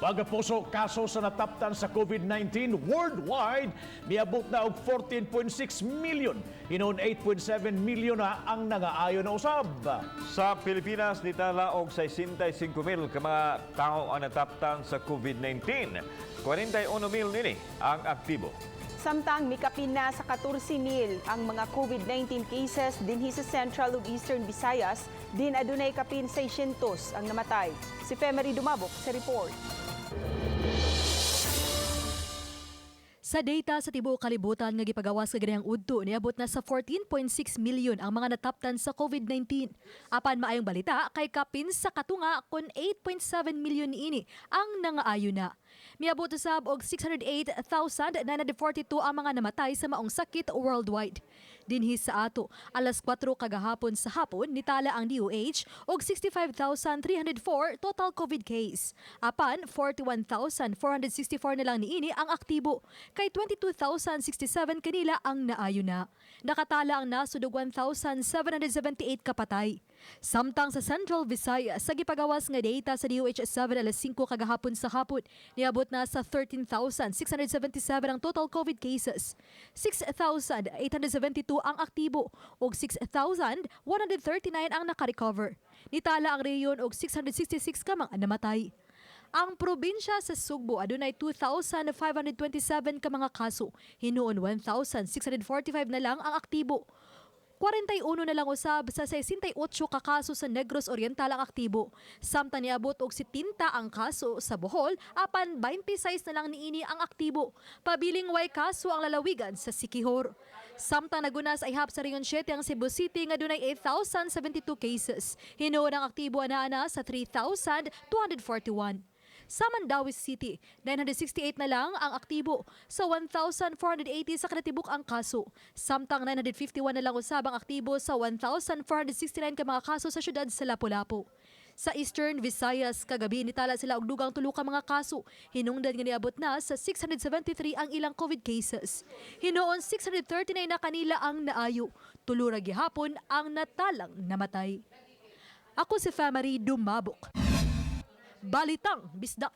Pagpuso kaso sa nataptan sa COVID-19 worldwide, miabot na og 14.6 million. Hinon 8.7 million na ang nangaayo na usab. Sa Pilipinas, nitala og 65,000 ka mga tao ang nataptan sa COVID-19. 41,000 nini ang aktibo. Samtang mikapin na sa 14,000 ang mga COVID-19 cases dinhi sa Central ug Eastern Visayas, din adunay kapin 600 ang namatay. Si Femery Dumabok sa report. Sa data sa tibuok kalibutan nga gipagawas sa ganihang udto, niabot na sa 14.6 million ang mga nataptan sa COVID-19. Apan maayong balita kay kapin sa katunga kon 8.7 million ini ang nangaayo na. Miabot usab og 608,942 ang mga namatay sa maong sakit worldwide. Dinhi sa ato, alas 4 kagahapon sa hapon nitala ang DOH og 65,304 total COVID case. Apan 41,464 na lang niini ang aktibo. Kay 22,067 kanila ang naayo na. Nakatala ang nasud og 1,778 kapatay. Samtang sa Central Visayas, sa gipagawas nga data sa DOH 7 alas 5 kagahapon sa hapon, niabot na sa 13,677 ang total COVID cases. 6,872 ang aktibo ug 6,139 ang nakarecover. Nitala ang rehiyon og 666 ka mga namatay. Ang probinsya sa Sugbo adunay 2,527 ka mga kaso, hinuon 1,645 na lang ang aktibo. 41 na lang usab sa 68 ka kaso sa Negros Oriental ang aktibo. Samtang niabot og 70 ang kaso sa Bohol, apan 26 na lang niini ang aktibo. Pabiling way kaso ang lalawigan sa Siquijor. Samtang nagunas ay hap sa Rion 7 ang Cebu City nga dunay 8,072 cases. Hinuon ang aktibo ana sa 3,241. Sa Mandaue City, 968 na lang ang aktibo. Sa 1,480 sa kanatibuk ang kaso. Samtang 951 na lang usab ang aktibo sa 1,469 ka mga kaso sa syudad sa Lapu-Lapu. Sa Eastern Visayas, kagabi nitala sila og dugang tulo ka mga kaso. Hinungdan nga niabot na sa 673 ang ilang COVID cases. Hinuon 639 na kanila ang naayo. Tulo ra gihapon ang natalang namatay. Ako si Femery Dumabok. Balitang Bisdak.